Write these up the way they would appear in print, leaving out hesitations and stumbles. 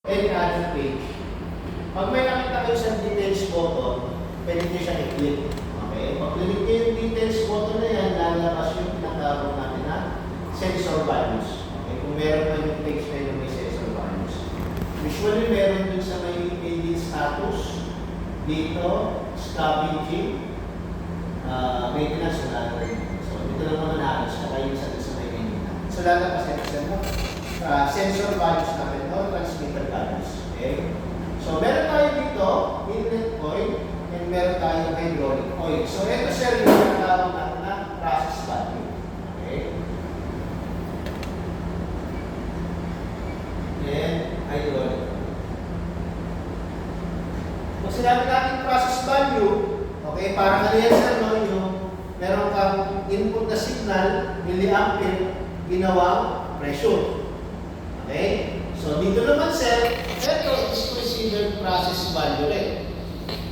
any other page. Pag may nakita kayo sa details button, pwede nyo siyang i-click. Okay? Pag click nyo yung details button na yan, lalabas yung pinatawag natin na sensor values. Okay? Kung meron pa yung page na yung may sensor values. Usually, meron dun sa may edit status, dito, scavenging, maintenance na natin. So, dito lang naman natin siya kayo sa may maintenance. So, lalabas yan mo. Sensor values natin, no? Transmitter values. Okay? So, meron tayo dito, inlet oil, and meron tayong hydraulic oil. So, ito sir, yung tinatawag natin na process value. Okay? And hydraulic. Kung sinabi natin process value, okay, parang ano yan sir, no? Yung meron kang input na signal, milliampere, ginawang pressure. Okay? So, dito naman sir, ito is considered process value rin.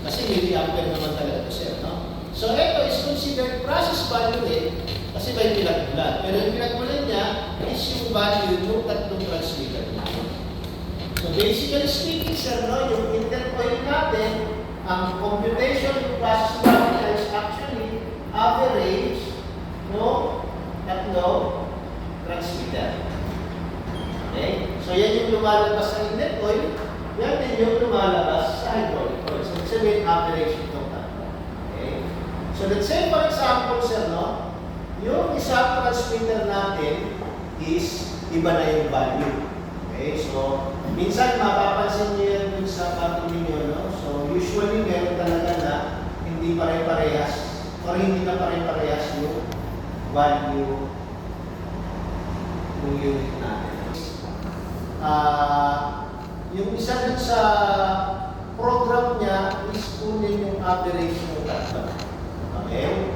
Kasi milliampere naman talaga ito sir, no? So, ito is considered process value rin kasi may pinagmulan. Pero yung pinagmulan niya is yung value ng tatlong transmitter natin. So, basically speaking sir, no, yung interpoint natin, ang computation ng process value is actually average no tatlong transmitter. Okay? So, yan yung lumalabas sa inlet oil. Yan din yung lumalabas sa hydraulic oil. So, it's a main average itong tatlo. Okay? So, let's say, for example, sir, no? Yung isang transmitter natin is iba na yung value. Okay? So, minsan, mapapansin niyo yan dun sa pattern ninyo, no? So, usually, meron talaga na hindi pare-parehas or hindi na pare-parehas yung value ng unit natin. Yung isa dun sa program niya is kunin yung average ng tatlo. Okay?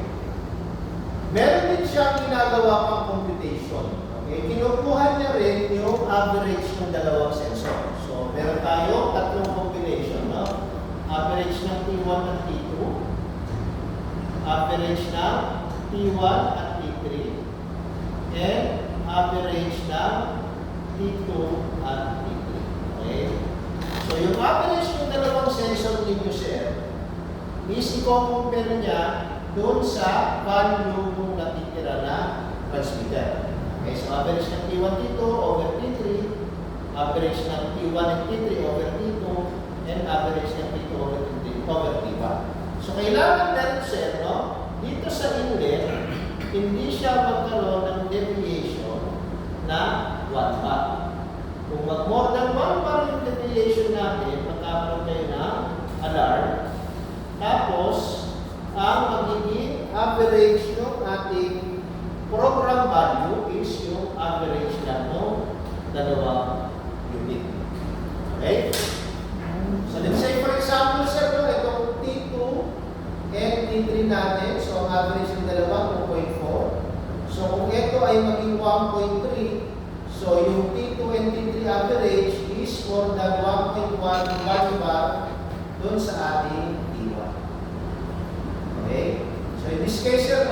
Meron din siyang ginagawa pang computation. Okay? Kinukuha niya rin yung average ng dalawang sensor. So, meron tayo tatlong combination. No? Average ng T1 at T2. Average ng T1 at T3. And average ng T2 at T3. Okay? So, yung average ng dalawang sensor ninyo, sir, is i-compare niya doon sa value ng natitira na transmitter. Okay? So, average ng T1, T2 over T3, average ng T1 and T3 over T2, and average ng T2 over T1. So, kailangan din, sir, no? Dito sa inlet, hindi siya magkaroon ng deviation na 1 bar. Kung mag-more than 1 bar yung deviation natin, magkakaroon tayo ng alarm. Tapos, ang magiging average ng ating program value is yung average lang ng dalawang unit. Okay? So, let's say for example, sir, itong T2 and T3 natin, so ang average ng dalawa, 2.4. So, kung ito ay maging 1.3, so yung T2 and T3 average is more than 1.1 bar dun sa ating T1. Okay? So, in this case, sir,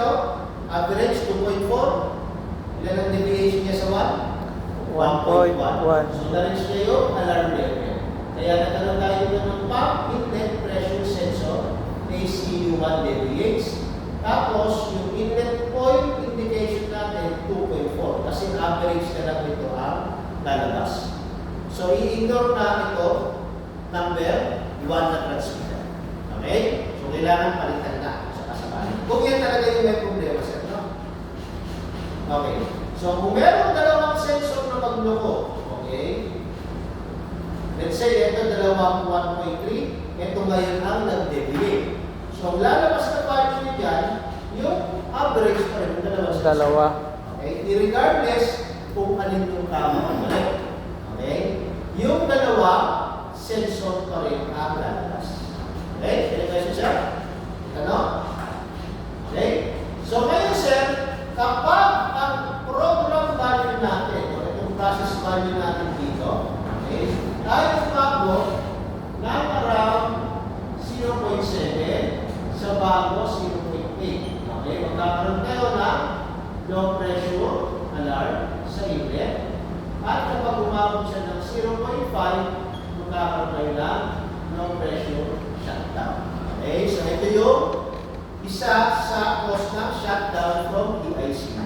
average 2.4. Ilan ang deviation niya sa 1? 1.1. So, na-reach niya yung alarm level. Kaya nagkaroon tayo ng pump inlet pressure sensor, ACU1 deviates. Tapos, yung inlet point indication natin, 2.4. Kasi average na lang ito ang lalabas. So, i-ignore na ito, number 1 na transmitter. Okay? So, kailangan palitan na sa kasabayan. Kung yan talaga yung may problema, sir, no? Okay. So, kung meron dalawang sensor na magloko, okay? Let's say, ito dalawang 1.3, ito ngayon ang nag-deviate. So, lalabas na value niya dyan, yung average pa rin ng dalawang sensor. Dalawa. Okay? Regardless kung alin yung tama o mali. Okay? Yung dalawa, sensor pa rin ang lalabas. Okay? Kaya kayo siya? Ano? Okay? So, ngayon, sir, kapag ang program value natin, o itong process value natin dito, okay, tayo umabot ng around 0.7 sa bago 0.8. Okay? Magkakaroon tayo ng low pressure alarm sa inlet. At kapag umabot siya ng 0.5, magkakaroon tayo ng no pressure shutdown. Okay, so ito yung isa sa cause ng shutdown from EIC.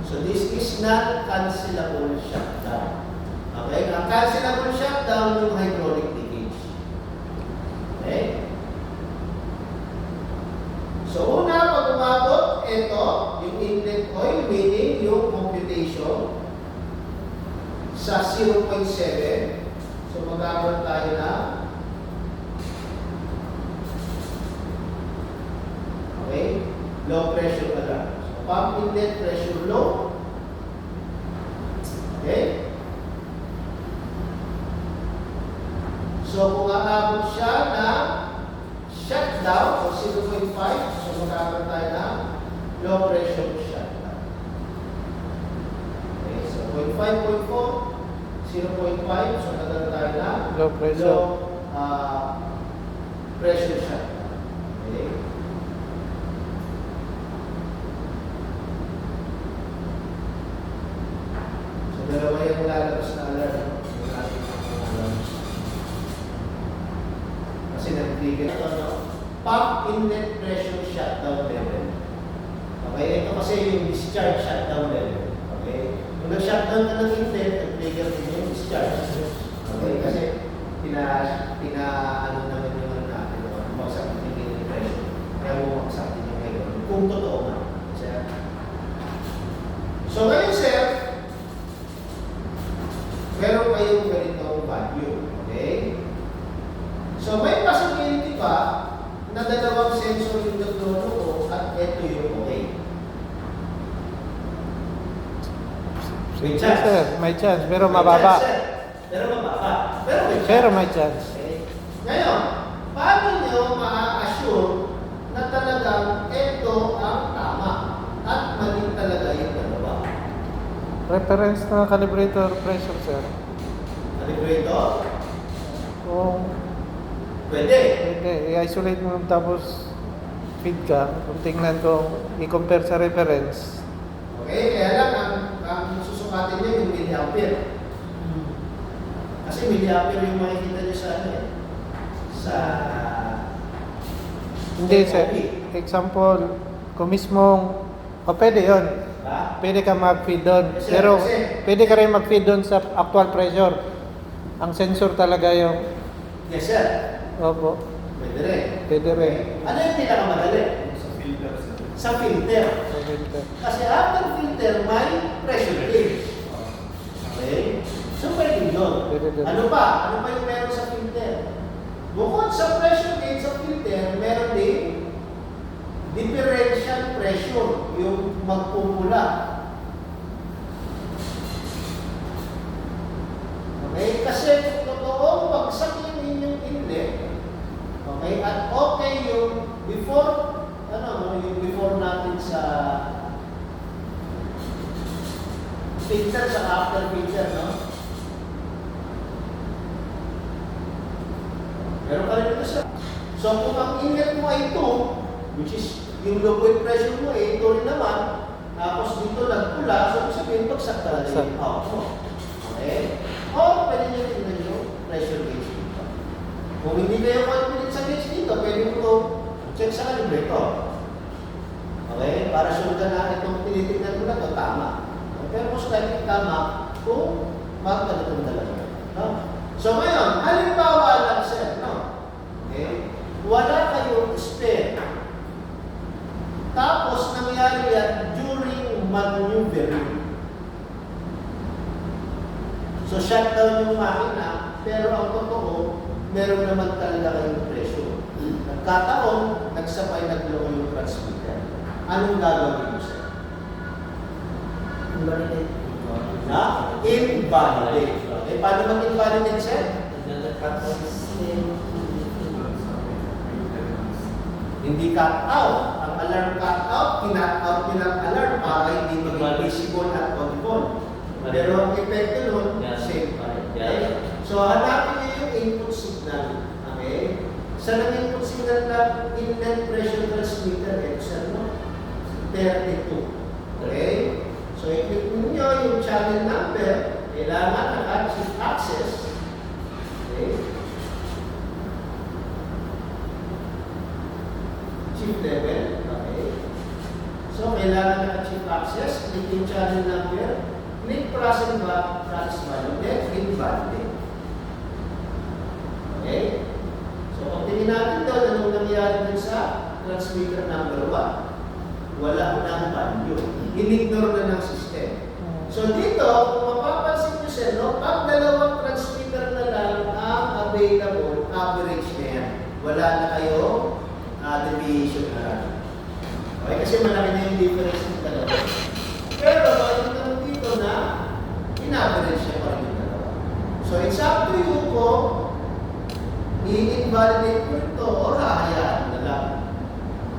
So this is not cancelable shutdown. Okay, ang cancelable shutdown yung hydraulic leakage. Okay? So una, pag umabot, ito, yung inlet oil, meaning yung computation sa 0.7. So magkakaroon tayo na low pressure alarm. So pump inlet pressure low. Okay? So kung aabot siya na shutdown o 0.5, so magkakaroon tayo na low pressure shutdown. Okay, so 0.5, 0.4, 0.5, so magkakaroon tayo na Low pressure. Pressure shutdown. Okay? So dalawa yung lalabas na alarm. Kasi nag-trigger ito, no? Pump inlet pressure shutdown level. Okay, ito kasi yung discharge shutdown level. Okay? Kung nag-shutdown ka ng inlet, nag-trigger din yung discharge. Okay, kasi ano naman yung ano natin, bumagsak din yung pressure. Kaya bumagsak din yung ngayon. Kung totoo nga. Sir. So ngayon, sir, meron kayong ganitong value. Okay? So may possibility pa na dalawang sensor yung naglono ko at ito yung okay. May chance. Sir, may chance, pero May mababa. chance, sir. Pero mababa. Pero may chance. Pero may chance. Okay. Ngayon, paano nyo ma-assure na talagang ito ang tama at mali talaga yung dalawa? Reference na calibrator pressure, sir. Calibrator? Kung Pwede. i-isolate mo tapos feed ka, kung tingnan ko, i-compare sa reference. Okay, kaya lang ang susukatin niya yung milliampere. Kasi milliampere yung makikita niyo sa ano eh. Sa Hindi, sir. Example, kung mismong, pwede yun. ba? Pwede ka mag-feed doon. Kasi- Pero kasi- pwede ka rin mag-feed doon sa actual pressure. Ang sensor talaga yung, Yes, sir. opo, Pwede rin. pwede rin. Ano yung pinakamadali? Sa filter, sir. Sa filter. Sa filter. Kasi after filter, may pressure gauge. Okay? So, pwede yun. Pwede din. Ano pa? Ano pa yung meron sa filter? Bukod sa pressure gauge sa filter, meron din differential pressure, yung magpupula. Okay? Kasi kung totoong bagsak yung inyong inlet, okay, at okay yung before, yung before natin sa filter sa after filter, no? Meron ka rin ito sa. So kung ang inlet mo ay 2, which is yung liquid pressure mo ay 2 rin naman, tapos dito nagpula, so ibig sabihin bagsak talaga yung out mo. Okay? O pwede nyo tingnan yung pressure gauge dito. Kung hindi kayo confident sa gauge dito, pwede mo ito check sa calibrator. Okay? Para sure ka na itong tinitignan mo na ito, tama. Pero most likely tama kung magkalitong talaga. No? So ngayon, halimbawa lang sir, no? Okay? Wala kayong spare. Tapos nangyari yan during maneuvering. So shutdown yung makina, pero ang totoo, meron naman talaga kayong pressure. Nagkataon, nagsabay naglow yung transmitter. Anong gagawin mo sir? Invalidate. Na? Invalidate. Eh, paano mag-invalidate sir? Hindi cut out. Ang alarm cut out, kinat out din ang alarm para hindi maging visible at audible. Pero ang epekto nun, same pa rin. Okay? So, hanapin niyo yung input signal. Okay? Sa nang-input signal na inlet pressure transmitter, sa ano? 32. Okay? So, i-click niyo yung channel number, kailangan ng access. Okay? chief level. Okay. So, kailangan naka-chief access, click yung channel number, click process value, then click validate. Okay? So, kung tingin natin doon, anong nangyari dun sa transmitter number 1? Wala nang value. In-ignore na ng system. So, dito, kung mapapansin nyo sir, no, pag dalawang transmitter na lang ang available, average na yan. Wala na kayong deviation na lang. Okay, kasi malaki na yung difference ng dalawa. Pero, makikita mo dito na in-average niya pa rin yung dalawa. So, it's up to you kung i-invalidate mo ito o hahayaan na lang.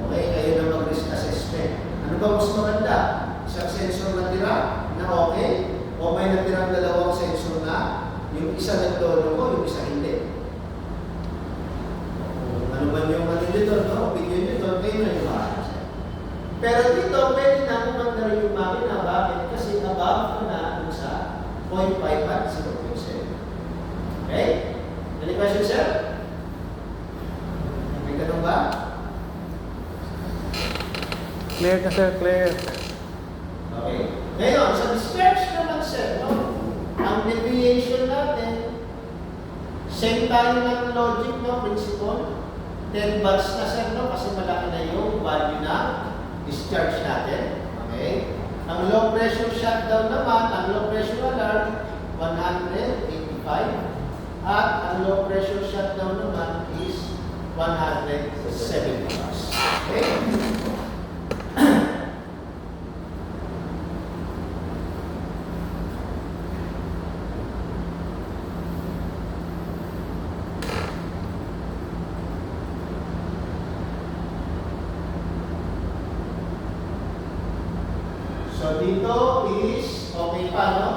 Okay, kayo na mag-risk assessment. Ano ba mas maganda? Isang sensor na tira na okay? O may natirang dalawang sensor na yung isa nagdono ko, yung isa hindi? Ano ba yung ano dito, no? Opinion nyo, kayo na yung maaari. Pero dito, pwede na kumanda rin yung makina. Bakit? Kasi above na dun sa 0.5 at 0.7. Okay? Any question, sir? May tanong ba? Clear na sir, clear. Okay. Ngayon, sa discharge naman, sir, no? Ang deviation natin, same tayo ng logic, no? Principle. 10 volts na, sir, no? Kasi malaki na yung value na discharge natin. Okay? Ang low pressure shutdown naman, ang low pressure alarm, 185. At ang low pressure shutdown naman is 170 watts. Okay? So dito is okay pa, no?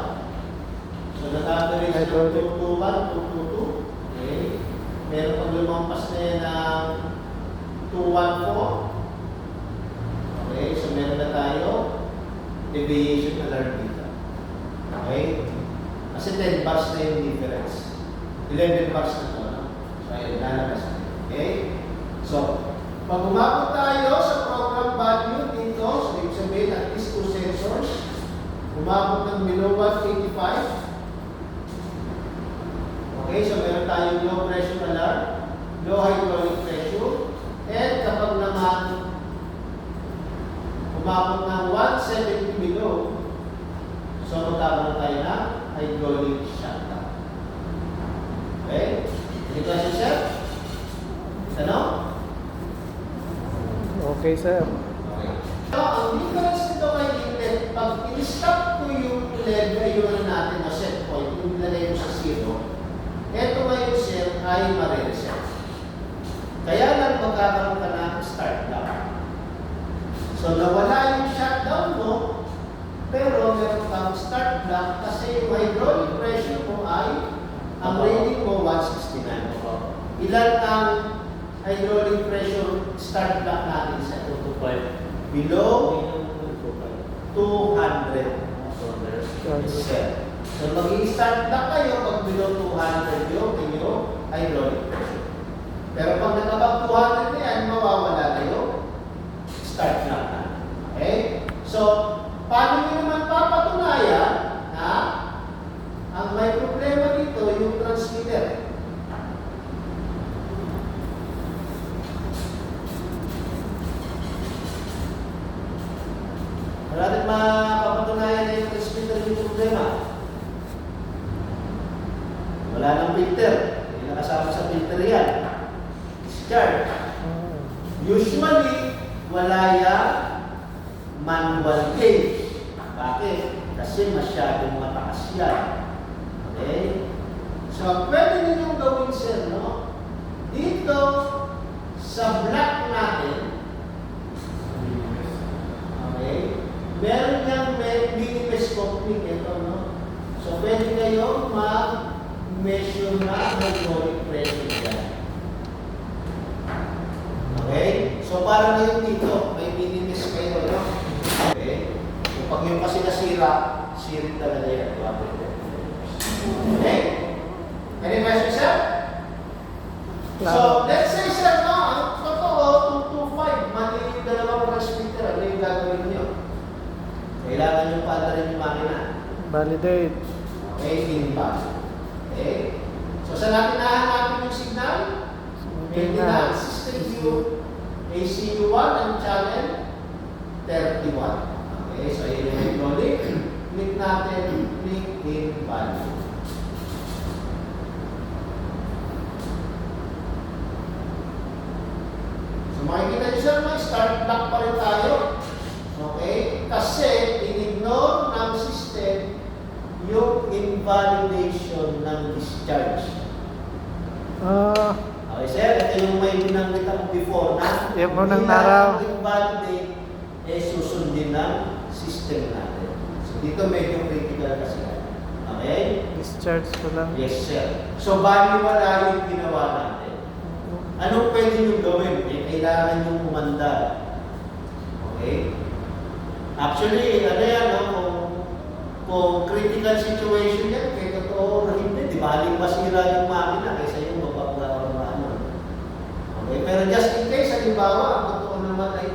So nag-average ng 221, 222. Okay. Meron pang lumampas na yan ng 214. Okay, so meron na tayo deviation alarm dito. Okay? Kasi 10 bars na yung difference. 11 bars na ito, no? So ayun, lalabas na. Okay? So, pag umabot tayo sa program value dito, so ibig sabihin at least 2 sensors, umabot ng below 185. Okay, so meron tayong low pressure alarm, low hydraulic pressure, and kapag naman umabot ng 170 below, so magkakaroon tayo ng hydraulic shutdown. Okay? Any question, sir? Ano? Okay sir. Okay. So, ang difference nito kay inlet, pag in-stop ko yung LED ay yung ano natin na set point, yung nilagay mo sa 0, eto ngayon sir ay ma-reset. Kaya lang magkakaroon ka ng start down. So, nawala yung shutdown mo, pero meron kang start block kasi yung hydraulic pressure mo ay ang rating mo 169. Ilan ang hydraulic pressure start block natin sa 225? Below 200. So, mag-i-start block kayo pag below 200 yung hydraulic pressure. Pero pag nakabag 200 na yan, mawawala na yung start block na. Okay? So, paano nyo naman papatunayan na ang may problema dito yung transmitter? Wala natin mapapatunayan na yung transmitter yung problema. Wala nang filter. Hindi nakasama sa filter yan. Discharge. Usually, wala yan manual gauge. Bakit? Kasi masyadong mataas yan. Okay? So, pwede ninyong gawin, sir, no? Dito, sa block natin, okay, meron niyang minimescope ito, no? So, pwede kayong mag-measure na hydraulic pressure dyan. Okay? So, para ngayon dito, may minimis kayo, no? Okay? So, pag yung kasi nasira, sirit talaga yan. Okay? Any questions, sir? So, let's say, sir, no, ang totoo, 225, Validate. Okay, invalid. Okay? So, saan natin nahanapin yung signal? Maintenance system Q, ACU1 ang channel 31. Okay, so i-click ulit. Click natin, click invalid. So makikita nyo sir, may start block pa rin tayo. Okay? Kasi in-ignore ng system yung invalidation ng discharge. Ah, Okay sir, ito yung may binanggit ako before na yung unang hindi naraw. lahat ng invalidate susundin ng system natin. So dito medyo critical kasi. Okay? discharge ko lang. Yes sir. So baliwala yung ginawa natin. Anong pwede nyo gawin? Eh, kailangan nyo umandar. Okay? Actually, ano yan, no? Kung critical situation yan, kaya totoo o hindi, di ba? Haling masira yung makina kaysa yung mapaglawan na ano. Okay? Pero just in case, halimbawa, ang totoo naman ay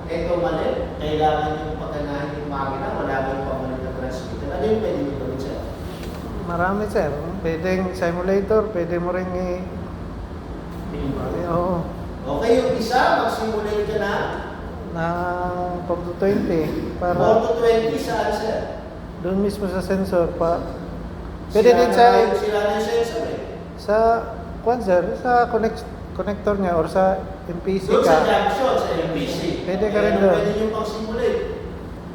ito mali, kailangan yung pagkanahin yung makina, wala kayong pamalit na transmitter. Ano yung pwede nyo gawin sir? Marami sir. Pwedeng simulator, pwede mo rin oo. Okay, yung isa, mag-simulate ka na. Na Photo 20 para Photo 20 saan sir? doon mismo sa sensor pa. Pwede din Sila na yung sensor eh. sa kwan sir, sa connector niya or sa MPC Doon sa ka. junction, sa MPC. Pwede ka rin doon. Pwede nyo pang simulate.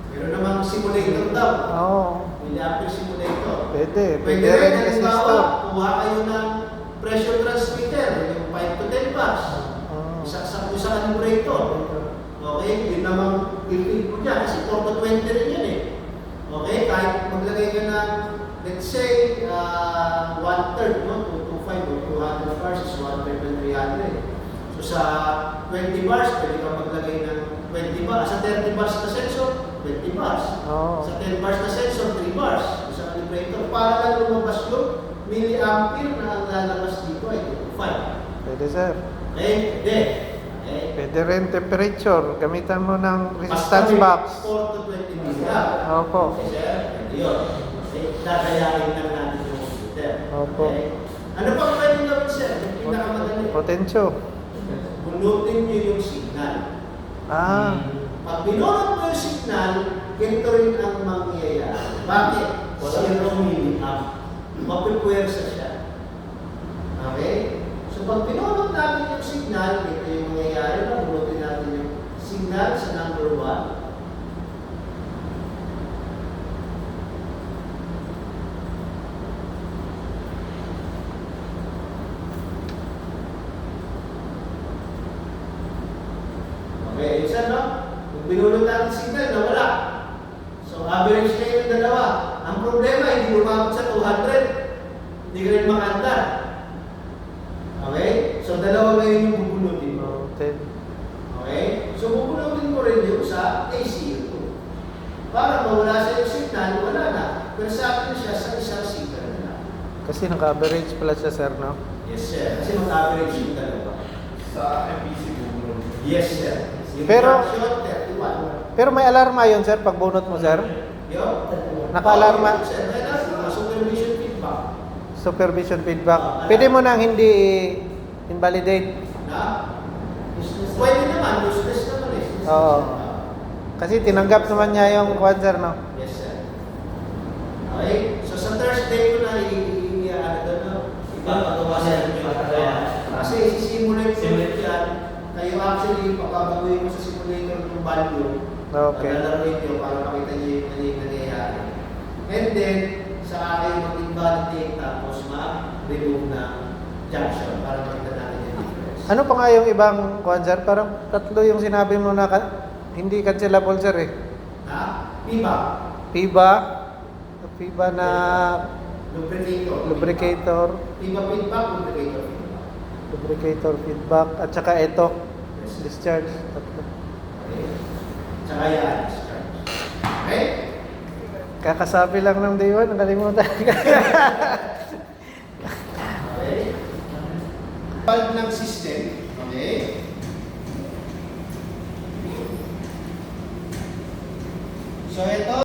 Pero namang simulator daw. Oo. Mini-apple simulator. Pwede Pwede rin rin, resistor. halimbawa, kuha kayo ng pressure transmitter, yung 5 to 10 bars. Oo. Isaksak mo sa calibrator. Okay, yun namang i-feed mo dyan kasi 4 to 20 rin yan eh. Okay, kahit maglagay ka ng, let's say, 1/3, no? 225 or 200 bars is 1/3 and 300. So sa 20 bars, pwede ka maglagay ng 20 bars. Sa 30 bars na sensor, 20 bars. Oo. Sa 10 bars na sensor, 3 bars. So sa calibrator, para lang lumabas yung milliampere na ang lalabas dito ay 225. Pwede sir. Okay, hindi. Okay. Pwede rin temperature. Gamitan mo ng Basta resistance may box. 4 to 20 milliamp. Opo. Okay, sir. Pwede yun. Okay. Dadayain lang natin yung computer. Opo. Okay. Ano pa pwede gawin, sir? Yung pinakamadali. Potensyo. Bunutin nyo yung signal. Ah, Pag binunot mo yung signal, ganito rin ang mangyayari. Bakit? 0 milliamp. Mapipwersa siya. Okay? So pag binunot natin yung signal, ito yung mangyayari na bunutin natin yung signal sa number 1. Okay, isa no? Kung binulot natin signal, nawala. So, average na yung dalawa. Ang problema, hindi lumabot sa 200. Hindi ka rin makaandar. Okay? So, dalawa ngayon yung bubunutin mo. 10. Okay? So, bubunutin mo rin yung sa ACU. Para mawala sa yung signal, wala na. Pero sa akin siya sa isang signal na lang. Kasi naka-average pala siya sir, no? Yes, sir. Kasi mag-average yung dalawa. Sa MPC bubulong. Yes, sir. Yung Pero- junction, 31. Pero may alarma yun sir pag bunot mo sir. Yo? Naka-alarma. Sir, may alarma. Supervision feedback. Supervision feedback. Pwede mo nang hindi invalidate. Na? Pwede naman. Useless naman eh. Oo. Kasi tinanggap naman niya yung kwan sir, no? Yes, sir. Okay? So sa Thursday ko na ano doon, no? Ipapagawa sa inyo. Kasi simulate yan. Kayo actually, papabaguhin mo sa simulator ng value. Okay. Paglalaro nyo para makita nyo yung nangyayari. And then, sa akin mag-invalidate tapos ma-remove ng junction para makita natin yung difference. Ano pa nga yung ibang kwan sir? Parang tatlo yung sinabi mo na hindi cancelable sir eh. Na? PIBA. PIBA na lubricator, PIBA feedback, lubricator feedback. lubricator feedback, at saka ito, discharge. Tatlo. Okay. Tsaka yan, discharge. Okay? Kakasabi lang ng day 1, nakalimutan. Okay. Valve ng system. Okay. So ito,